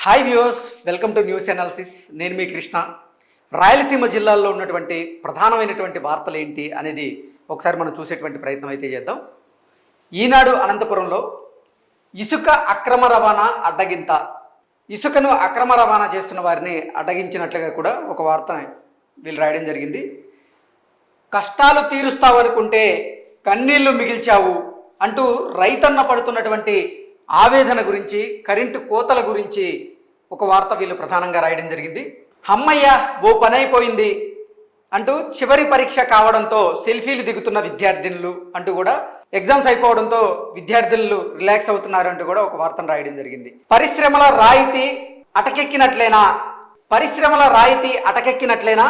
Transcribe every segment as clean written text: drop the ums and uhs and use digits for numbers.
Hi viewers, welcome to news analysis. నేను మీ కృష్ణ. రాయలసీమ జిల్లాల్లో ఉన్నటువంటి ప్రధానమైనటువంటి వార్తలు ఏంటి అనేది ఒకసారి మనం చూసేటువంటి ప్రయత్నం అయితే చేద్దాం. ఈనాడు అనంతపురంలో ఇసుక అక్రమ రవాణా అడ్డగింత, ఇసుకను అక్రమ రవాణా చేస్తున్న వారిని అడ్డగించినట్లుగా కూడా ఒక వార్తని వీళ్ళు రాయడం జరిగింది. కష్టాలు తీరుస్తావనుకుంటే కన్నీళ్లు మిగిల్చావు అంటూ రైతన్న పడుతున్నటువంటి ఆవేదన గురించి, కరెంటు కోతల గురించి ఒక వార్త వీళ్ళు ప్రధానంగా రాయడం జరిగింది. అమ్మయ్య ఓ పని అయిపోయింది అంటూ చివరి పరీక్ష కావడంతో సెల్ఫీలు దిగుతున్న విద్యార్థినులు అంటూ కూడా, ఎగ్జామ్స్ అయిపోవడంతో విద్యార్థులు రిలాక్స్ అవుతున్నారు అంటూ కూడా ఒక వార్తను రాయడం జరిగింది. పరిశ్రమల రాయితీ అటకెక్కినట్లేనా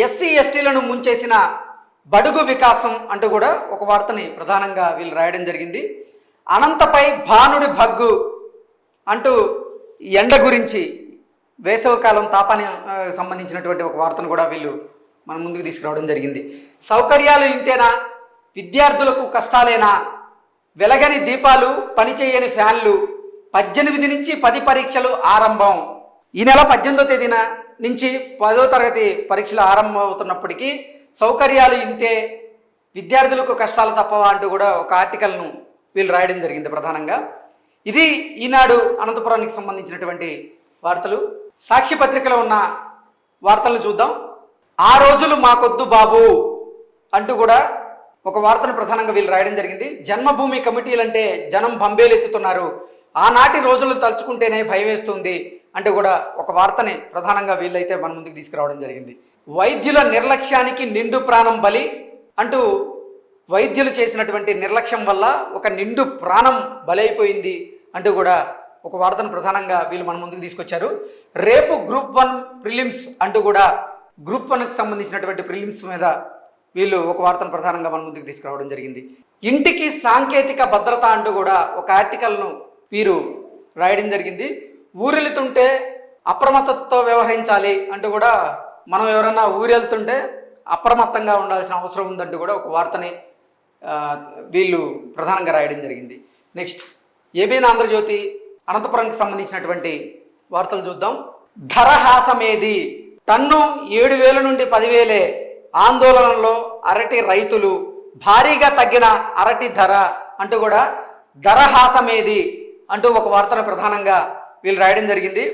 ఎస్సీ ఎస్టీలను ముంచేసిన బడుగు వికాసం అంటూ కూడా ఒక వార్తని ప్రధానంగా వీళ్ళు రాయడం జరిగింది. అనంతపై భానుడి భగ్గు అంటూ ఎండ గురించి, వేసవికాలం తాపానికి సంబంధించినటువంటి ఒక వార్తను కూడా వీళ్ళు మన ముందుకు తీసుకురావడం జరిగింది. సౌకర్యాలు ఇంతేనా, విద్యార్థులకు కష్టాలేనా, వెలగని దీపాలు, పనిచేయని ఫ్యాన్లు, 18 నుంచి 10 పరీక్షలు ఆరంభం. ఈ నెల 18వ తేదీన నుంచి 10వ తరగతి పరీక్షలు ఆరంభం అవుతున్నప్పటికీ సౌకర్యాలు ఇంతే, విద్యార్థులకు కష్టాలు తప్పవా అంటూ కూడా ఒక ఆర్టికల్ను వీళ్ళు రాయడం జరిగింది ప్రధానంగా. ఇది ఈనాడు అనంతపురానికి సంబంధించినటువంటి వార్తలు. సాక్షి పత్రికలో ఉన్న వార్తలను చూద్దాం. ఆ రోజులు మాకొద్దు బాబు అంటూ కూడా ఒక వార్తను ప్రధానంగా వీళ్ళు రాయడం జరిగింది. జన్మభూమి కమిటీలంటే జనం బంబేలెత్తుతున్నారు, ఆనాటి రోజులు తలుచుకుంటేనే భయం వేస్తుంది అంటూ కూడా ఒక వార్తని ప్రధానంగా వీళ్ళైతే మన ముందుకు తీసుకురావడం జరిగింది. వైద్యుల నిర్లక్ష్యానికి నిండు ప్రాణం బలి అంటూ, వైద్యులు చేసినటువంటి నిర్లక్ష్యం వల్ల ఒక నిండు ప్రాణం బలైపోయింది అంటూ కూడా ఒక వార్తను ప్రధానంగా వీళ్ళు మన ముందుకు తీసుకొచ్చారు. రేపు గ్రూప్ 1 ప్రిలిమ్స్ అంటూ కూడా గ్రూప్ 1కి సంబంధించినటువంటి ప్రిలిమ్స్ మీద వీళ్ళు ఒక వార్తను ప్రధానంగా మన ముందుకు తీసుకురావడం జరిగింది. ఇంటికి సాంకేతిక భద్రత అంటూ కూడా ఒక ఆర్టికల్ను వీరు రాయడం జరిగింది. ఊరెళ్తుంటే అప్రమత్తతో వ్యవహరించాలి అంటూ కూడా, మనం ఎవరైనా ఊరెళ్తుంటే అప్రమత్తంగా ఉండాల్సిన అవసరం ఉందంటూ కూడా ఒక వార్తని వీళ్ళు ప్రధానంగా రాయడం జరిగింది. నెక్స్ట్ ఏబీఎన్ ఆంధ్రజ్యోతి అనంతపురంకి సంబంధించినటువంటి వార్తలు చూద్దాం. ధరహాసమేది, టన్ను 7,000 నుండి 10,000, ఆందోళనలో అరటి రైతులు, భారీగా తగ్గిన అరటి ధర అంటూ కూడా ధరహాసమేది అంటూ ఒక వార్తను ప్రధానంగా వీళ్ళు రాయడం జరిగింది.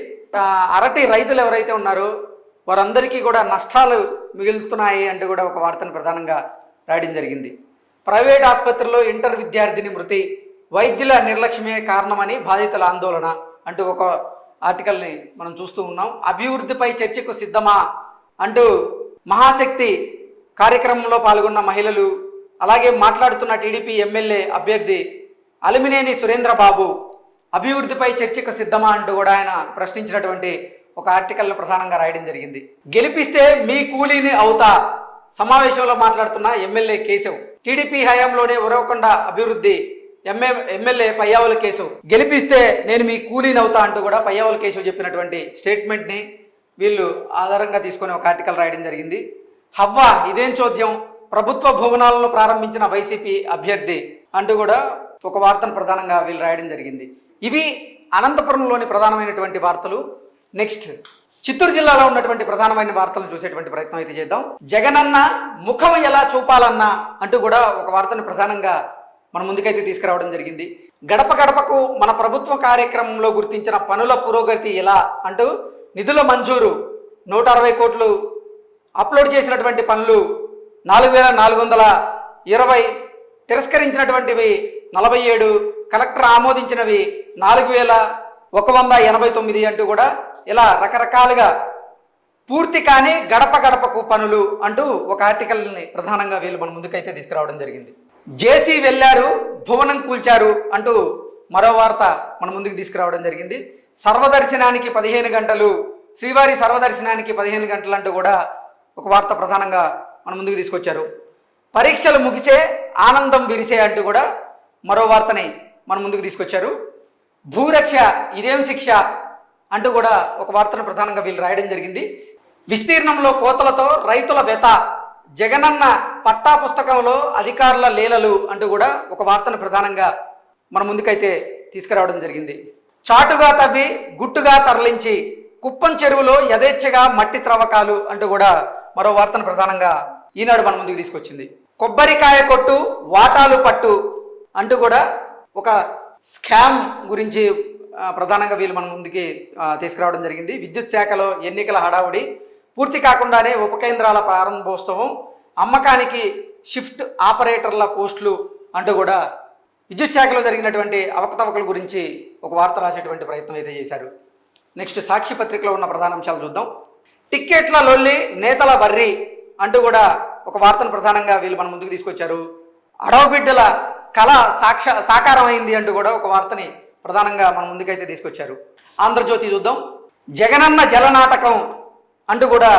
అరటి రైతులు ఎవరైతే ఉన్నారో వారందరికీ కూడా నష్టాలు మిగులుతున్నాయి అంటూ కూడా ఒక వార్తను ప్రధానంగా రాయడం జరిగింది. ప్రైవేట్ ఆసుపత్రిలో ఇంటర్ విద్యార్థిని మృతి, వైద్యుల నిర్లక్ష్యమే కారణమని బాధితుల ఆందోళన అంటూ ఒక ఆర్టికల్ని మనం చూస్తూ ఉన్నాం. అభివృద్ధిపై చర్చకు సిద్ధమా అంటూ మహాశక్తి కార్యక్రమంలో పాల్గొన్న మహిళలు, అలాగే మాట్లాడుతున్న టీడీపీ ఎమ్మెల్యే అభ్యర్థి అలిమినేని సురేంద్రబాబు అభివృద్ధిపై చర్చకు సిద్ధమా అంటూ కూడా ఆయన ప్రశ్నించినటువంటి ఒక ఆర్టికల్ను ప్రధానంగా రాయడం జరిగింది. గెలిపిస్తే మీ కూలీని అవుతా, సమావేశంలో మాట్లాడుతున్న ఎమ్మెల్యే కేశవ్. టీడీపీ హయాంలోనే ఉరవకొండ అభివృద్ధి ఎమ్మెల్యే పయ్యావుల కేశవ్, గెలిపిస్తే నేను మీ కూలీని అవుతా అంటూ కూడా పయ్యావుల కేశవ్ చెప్పినటువంటి స్టేట్మెంట్ని వీళ్ళు ఆధారంగా తీసుకొని ఒక ఆర్టికల్ రాయడం జరిగింది. హవ్వా ఇదేం చోద్యం, ప్రభుత్వ భవనాలను ప్రారంభించిన వైసీపీ అభ్యర్థి అంటూ కూడా ఒక వార్తను ప్రధానంగా వీళ్ళు రాయడం జరిగింది. ఇవి అనంతపురంలోని ప్రధానమైనటువంటి వార్తలు. నెక్స్ట్ చిత్తూరు జిల్లాలో ఉన్నటువంటి ప్రధానమైన వార్తలను చూసేటువంటి ప్రయత్నం అయితే చేద్దాం. జగనన్న ముఖం ఎలా చూపాలన్నా అంటూ కూడా ఒక వార్తను ప్రధానంగా మన ముందుకైతే తీసుకురావడం జరిగింది. గడప గడపకు మన ప్రభుత్వ కార్యక్రమంలో గుర్తించిన పనుల పురోగతి ఎలా అంటూ, నిధుల మంజూరు 160 కోట్లు, అప్లోడ్ చేసినటువంటి పనులు 4,420, తిరస్కరించినటువంటివి 47, కలెక్టర్ ఆమోదించినవి 4,189 అంటూ కూడా ఇలా రకరకాలుగా పూర్తి కానీ గడప గడపకు పనులు అంటూ ఒక ఆర్టికల్ని ప్రధానంగా వీళ్ళు మన ముందుకైతే తీసుకురావడం జరిగింది. జేసీ వెళ్ళారు, భువనం కూల్చారు అంటూ మరో వార్త మన ముందుకు తీసుకురావడం జరిగింది. సర్వదర్శనానికి 15 గంటలు, శ్రీవారి సర్వదర్శనానికి 15 గంటలు అంటూ కూడా ఒక వార్త ప్రధానంగా మన ముందుకు తీసుకొచ్చారు. పరీక్షలు ముగిసే ఆనందం విరిసే అంటూ కూడా మరో వార్తని మన ముందుకు తీసుకొచ్చారు. భూరక్ష ఇదేం శిక్ష అంటూ కూడా ఒక వార్తను ప్రధానంగా వీళ్ళు రాయడం జరిగింది. విస్తీర్ణంలో కోతలతో రైతుల వ్యత, జగనన్న పట్టా పుస్తకంలో అధికారుల లీలలు అంటూ కూడా ఒక వార్తను ప్రధానంగా మన ముందుకైతే తీసుకురావడం జరిగింది. చాటుగా తవ్వి గుట్టుగా తరలించి కుప్పం చెరువులో యథేచ్ఛగా మట్టి త్రవ్వకాలు అంటూ కూడా మరో వార్తను ప్రధానంగా ఈనాడు మన ముందుకు తీసుకొచ్చింది. కొబ్బరికాయ కొట్టు వాటాలు పట్టు అంటూ కూడా ఒక స్కామ్ గురించి ప్రధానంగా వీళ్ళు మన ముందుకి తీసుకురావడం జరిగింది. విద్యుత్ శాఖలో ఎన్నికల హడావుడి, పూర్తి కాకుండానే ఉప కేంద్రాల ప్రారంభోత్సవం, అమ్మకానికి షిఫ్ట్ ఆపరేటర్ల పోస్టులు అంటూ కూడా విద్యుత్ శాఖలో జరిగినటువంటి అవకతవకల గురించి ఒక వార్త రాసేటువంటి ప్రయత్నం అయితే చేశారు. నెక్స్ట్ సాక్షి పత్రికలో ఉన్న ప్రధాన అంశాలు చూద్దాం. టిక్కెట్ల లొల్లి నేతల వర్రి అంటూ కూడా ఒక వార్తను ప్రధానంగా వీళ్ళు మన ముందుకు తీసుకొచ్చారు. అడవబిడ్డల కళ సాకారం అయింది అంటూ కూడా ఒక వార్తని ప్రధానంగా మన ముందుకైతే తీసుకొచ్చారు. ఆంధ్రజ్యోతి చూద్దాం. జగనన్న జలనాటకం అంటూ కూడా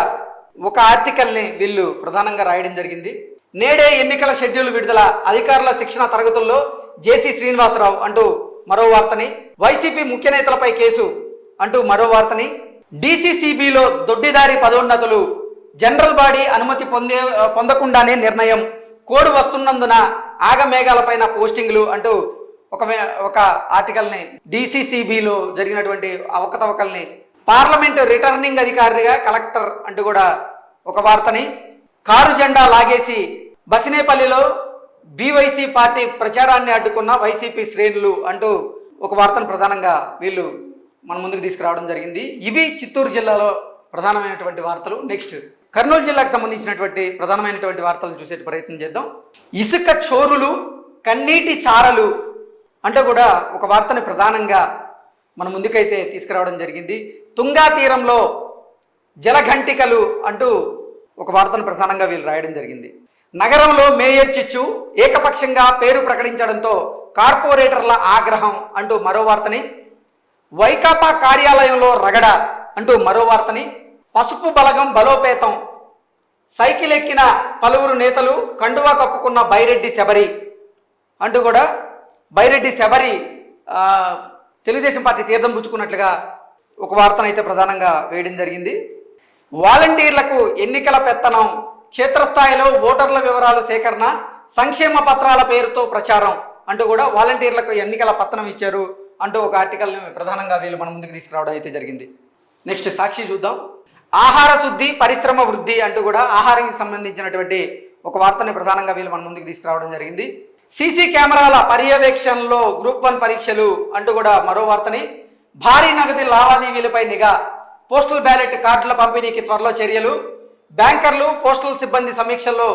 ఒక ఆర్టికల్ని వీళ్ళు ప్రధానంగా రాయడం జరిగింది. నేడే ఎన్నికల షెడ్యూల్ విడుదల, అధికారుల శిక్షణ తరగతుల్లో జేసీ శ్రీనివాసరావు అంటూ మరో వార్తని, వైసీపీ ముఖ్య నేతలపై కేసు అంటూ మరో వార్తని, డీసీసీబీలో దొడ్డిదారి పదోన్నతులు, జనరల్ బాడీ అనుమతి పొందకుండానే నిర్ణయం, కోడ్ వస్తున్నందున ఆగమేఘాలపైన పోస్టింగ్లు అంటూ ఒక ఆర్టికల్ని, డీసీసీబీలో జరిగినటువంటి అవకతవకల్ని, పార్లమెంటు రిటర్నింగ్ అధికారిగా కలెక్టర్ అంటూ కూడా ఒక వార్తని, కారు జెండా లాగేసి బసినేపల్లిలో బీవైసీ పార్టీ ప్రచారాన్ని అడ్డుకున్న వైసీపీ శ్రేణులు అంటూ ఒక వార్తను ప్రధానంగా వీళ్ళు మన ముందుకు తీసుకురావడం జరిగింది. ఇవి చిత్తూరు జిల్లాలో ప్రధానమైనటువంటి వార్తలు. నెక్స్ట్ కర్నూలు జిల్లాకు సంబంధించినటువంటి ప్రధానమైనటువంటి వార్తలను చూసే ప్రయత్నం చేద్దాం. ఇసుక చోరులు కన్నీటి చారలు అంటూ కూడా ఒక వార్తని ప్రధానంగా మన ముందుకైతే తీసుకురావడం జరిగింది. తుంగా తీరంలో జలఘంటికలు అంటూ ఒక వార్తను ప్రధానంగా వీళ్ళు రాయడం జరిగింది. నగరంలో మేయర్ చిచ్చు ఏకపక్షంగా పేరు ప్రకటించడంతో కార్పొరేటర్ల ఆగ్రహం అంటూ మరో వార్తని, వైకాపా కార్యాలయంలో రగడ అంటూ మరో వార్తని, పసుపు బలగం బలోపేతం, సైకిల్ ఎక్కిన పలువురు నేతలు, కండువా కప్పుకున్న బైరెడ్డి శబరి అంటూ కూడా బైరెడ్డి శబరి తెలుగుదేశం పార్టీ తీర్థం పుచ్చుకున్నట్లుగా ఒక వార్తను అయితే ప్రధానంగా వేయడం జరిగింది. వాలంటీర్లకు ఎన్నికల పెత్తనం, క్షేత్రస్థాయిలో ఓటర్ల వివరాల సేకరణ, సంక్షేమ పత్రాల పేరుతో ప్రచారం అంటూ కూడా వాలంటీర్లకు ఎన్నికల పత్రం ఇచ్చారు అంటూ ఒక ఆర్టికల్ని ప్రధానంగా వీళ్ళు మన ముందుకు తీసుకురావడం అయితే జరిగింది. నెక్స్ట్ సాక్షి చూద్దాం. ఆహార శుద్ధి పరిశ్రమ వృద్ధి అంటూ కూడా ఆహారానికి సంబంధించినటువంటి ఒక వార్తని ప్రధానంగా వీళ్ళు మన ముందుకు తీసుకురావడం జరిగింది. సీసీ కెమెరాల పర్యవేక్షణలో గ్రూప్ 1 పరీక్షలు అంటూ కూడా మరో వార్తని, భారీ నగదు లావాదేవీలపై నిఘా, పోస్టల్ బ్యాలెట్ కార్డుల పంపిణీకి త్వరలో చర్యలు, బ్యాంకర్లు పోస్టల్ సిబ్బంది సమీక్షల్లో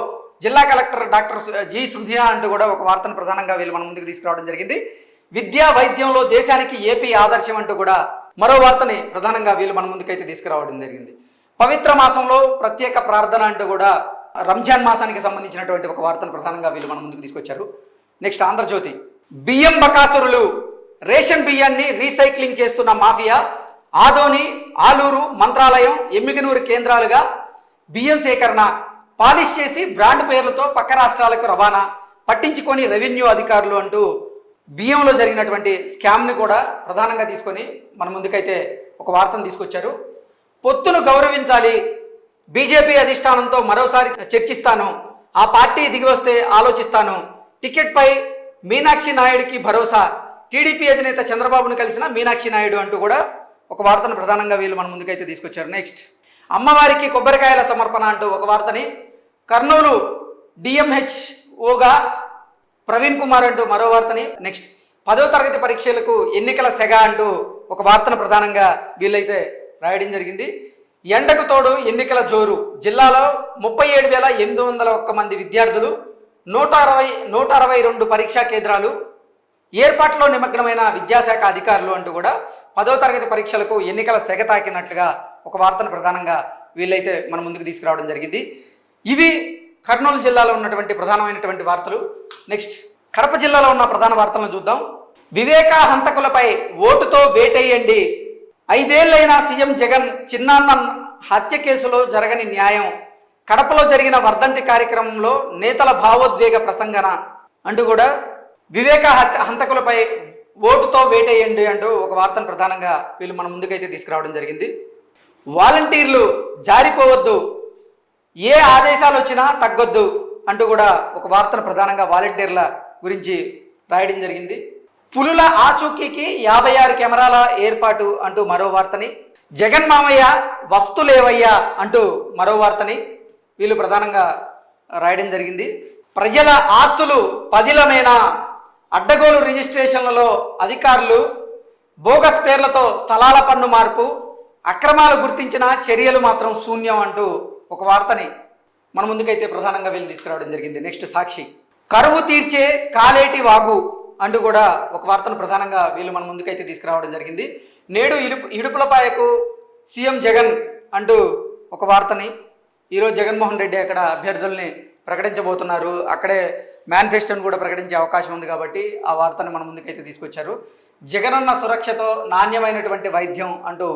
జిల్లా కలెక్టర్ డాక్టర్ జి సుధియా అంటూ కూడా ఒక వార్తను ప్రధానంగా వీళ్ళు మన ముందుకు తీసుకురావడం జరిగింది. విద్యా వైద్యంలో దేశానికి ఏపీ ఆదర్శం అంటూ కూడా మరో వార్తని ప్రధానంగా వీళ్ళు మన ముందుకైతే తీసుకురావడం జరిగింది. పవిత్ర మాసంలో ప్రత్యేక ప్రార్థన అంటూ కూడా రంజాన్ మాసానికి సంబంధించినటువంటి ఒక వార్తను ప్రధానంగా వీళ్ళు మన ముందుకు తీసుకొచ్చారు. నెక్స్ట్ ఆంధ్రజ్యోతి. బియ్యం బకాసురులు, రేషన్ బియ్యాన్ని రీసైక్లింగ్ చేస్తున్న మాఫియా, ఆదోని, ఆలూరు, మంత్రాలయం, ఎమ్మిగనూరు కేంద్రాలుగా బియ్యం సేకరణ, పాలిష్ చేసి బ్రాండ్ పేర్లతో పక్క రాష్ట్రాలకు రవాణా, పట్టించుకొని రెవెన్యూ అధికారులు అంటూ బియ్యంలో జరిగినటువంటి స్కామ్ని కూడా ప్రధానంగా తీసుకొని మన ముందుకైతే ఒక వార్తను తీసుకొచ్చారు. పొత్తును గౌరవించాలి, బీజేపీ అధిష్టానంతో మరోసారి చర్చిస్తాను, ఆ పార్టీ దిగి వస్తే ఆలోచిస్తాను, టికెట్పై మీనాక్షి నాయుడికి భరోసా, టీడీపీ అధినేత చంద్రబాబును కలిసిన మీనాక్షి నాయుడు అంటూ కూడా ఒక వార్తను ప్రధానంగా వీళ్ళు మన ముందుకైతే తీసుకొచ్చారు. నెక్స్ట్ అమ్మవారికి కొబ్బరికాయల సమర్పణ అంటూ ఒక వార్తని, కర్నూలు డిఎంహెచ్ఓగా ప్రవీణ్ కుమార్ అంటూ మరో వార్తని, నెక్స్ట్ 10వ తరగతి పరీక్షలకు ఎన్నికల సెగ అంటూ ఒక వార్తను ప్రధానంగా వీళ్ళైతే రాయడం జరిగింది. ఎండకు తోడు ఎన్నికల జోరు, జిల్లాలో 37,801 మంది విద్యార్థులు, 162 పరీక్షా కేంద్రాలు, ఏర్పాట్లో నిమగ్నమైన విద్యాశాఖ అధికారులు అంటూ కూడా 10వ తరగతి పరీక్షలకు ఎన్నికల సెగ తాకినట్లుగా ఒక వార్తను ప్రధానంగా వీళ్ళైతే మన ముందుకు తీసుకురావడం జరిగింది. ఇవి కర్నూలు జిల్లాలో ఉన్నటువంటి ప్రధానమైనటువంటి వార్తలు. నెక్స్ట్ కడప జిల్లాలో ఉన్న ప్రధాన వార్తలను చూద్దాం. వివేక హంతకులపై ఓటుతో వేటేయండి, 5 ఏళ్లైన సీఎం జగన్ చిన్నాన్న హత్య కేసులో జరగని న్యాయం, కడపలో జరిగిన వర్ధంతి కార్యక్రమంలో నేతల భావోద్వేగ ప్రసంగన అంటూ కూడా వివేక హంతకులపై ఓటుతో వేటేయండి అంటూ ఒక వార్తను ప్రధానంగా వీళ్ళు మన ముందుకైతే తీసుకురావడం జరిగింది. వాలంటీర్లు జారిపోవద్దు, ఏ ఆదేశాలు వచ్చినా తగ్గొద్దు అంటూ కూడా ఒక వార్తను ప్రధానంగా వాలంటీర్ల గురించి రాయడం జరిగింది. పులుల ఆచూకీకి 56 కెమెరాల ఏర్పాటు అంటూ మరో వార్తని, జగన్ మామయ్య వస్తులేవయ్యా అంటూ మరో వార్తని వీళ్ళు ప్రధానంగా రాయడం జరిగింది. ప్రజల ఆస్తులు పదిలమైన అడ్డగోలు రిజిస్ట్రేషన్లలో అధికారులు బోగస్ పేర్లతో స్థలాల పన్ను మార్పు, అక్రమాలు గుర్తించిన చర్యలు మాత్రం శూన్యం అంటూ ఒక వార్తని మన ముందుకైతే ప్రధానంగా వీళ్ళు తీసుకురావడం జరిగింది. నెక్స్ట్ సాక్షి, కరువు తీర్చే కాలేటి వాగు అంటూ కూడా ఒక వార్తను ప్రధానంగా వీళ్ళు మన ముందుకైతే తీసుకురావడం జరిగింది. నేడు ఇడుపులపాయకు సీఎం జగన్ అంటూ ఒక వార్తని, ఈరోజు జగన్మోహన్ రెడ్డి అక్కడ అభ్యర్థుల్ని ప్రకటించబోతున్నారు, అక్కడే మేనిఫెస్టోని కూడా ప్రకటించే అవకాశం ఉంది కాబట్టి ఆ వార్తను మన ముందుకైతే తీసుకొచ్చారు. జగనన్న సురక్షతో నాణ్యమైనటువంటి వైద్యం అంటూ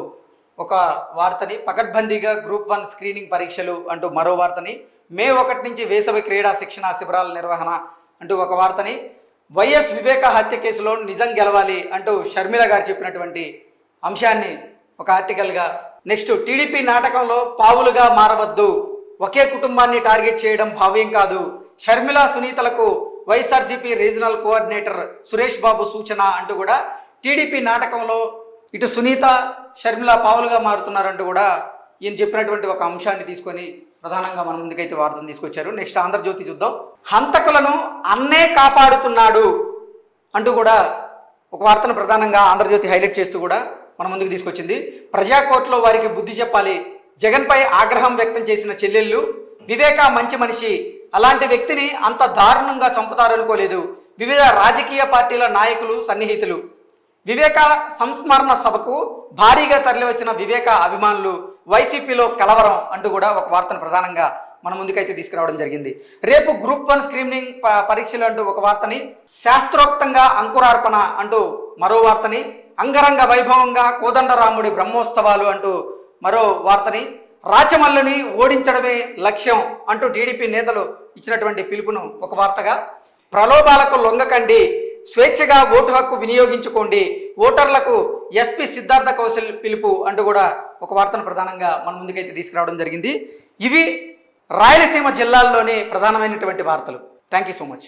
ఒక వార్తని, పకడ్బందీగా గ్రూప్ 1 స్క్రీనింగ్ పరీక్షలు అంటూ మరో వార్తని, మే 1 నుంచి వేసవి క్రీడా శిక్షణ శిబిరాల నిర్వహణ అంటూ ఒక వార్తని, వైఎస్ వివేక హత్య కేసులో నిజం గెలవాలి అంటూ షర్మిల గారు చెప్పినటువంటి అంశాన్ని ఒక ఆర్టికల్గా, నెక్స్ట్ టీడీపీ నాటకంలో పావులుగా మారవద్దు, ఒకే కుటుంబాన్ని టార్గెట్ చేయడం భావ్యం కాదు, షర్మిల సునీతలకు వైఎస్ఆర్సీపీ రీజనల్ కోఆర్డినేటర్ సురేష్ బాబు సూచన అంటూ కూడా టీడీపీ నాటకంలో ఇటు సునీత షర్మిల పావులుగా మారుతున్నారంటూ కూడా ఈయన చెప్పినటువంటి ఒక అంశాన్ని తీసుకొని ప్రధానంగా మన ముందుకైతే వార్తను తీసుకొచ్చారు. నెక్స్ట్ ఆంధ్రజ్యోతి చూద్దాం, హంతకులను అన్నే కాపాడుతున్నాడు అంటూ కూడా ఒక వార్తను ప్రధానంగా ఆంధ్రజ్యోతి హైలైట్ చేస్తూ కూడా మన ముందుకు తీసుకొచ్చింది. ప్రజాకోర్టులో వారికి బుద్ధి చెప్పాలి, జగన్పై ఆగ్రహం వ్యక్తం చేసిన చెల్లెళ్ళు, వివేక మంచి మనిషి, అలాంటి వ్యక్తిని అంత దారుణంగా చంపుతారనుకోలేదు, వివిధ రాజకీయ పార్టీల నాయకులు సన్నిహితులు, వివేక సంస్మరణ సభకు భారీగా తరలివచ్చిన వివేక అభిమానులు, వైసీపీలో కలవరం అంటూ కూడా ఒక వార్తను ప్రధానంగా మన ముందుకైతే తీసుకురావడం జరిగింది. రేపు గ్రూప్ 1 స్క్రీనింగ్ పరీక్షలు అంటూ ఒక వార్తని, శాస్త్రోక్తంగా అంకురార్పణ అంటూ మరో వార్తని, అంగరంగ వైభవంగా కోదండరాముడి బ్రహ్మోత్సవాలు అంటూ మరో వార్తని, రాచమల్లుని ఓడించడమే లక్ష్యం అంటూ టీడీపీ నేతలు ఇచ్చినటువంటి పిలుపును ఒక వార్తగా, ప్రలోభాలకు లొంగకండి, స్వేచ్ఛగా ఓటు హక్కు వినియోగించుకోండి, ఓటర్లకు ఎస్పీ సిద్ధార్థ కౌశల్ పిలుపు అంటూ కూడా ఒక వార్తను ప్రధానంగా మన ముందుకైతే తీసుకురావడం జరిగింది. ఇవి రాయలసీమ జిల్లాల్లోని ప్రధానమైనటువంటి వార్తలు. Thank you so much.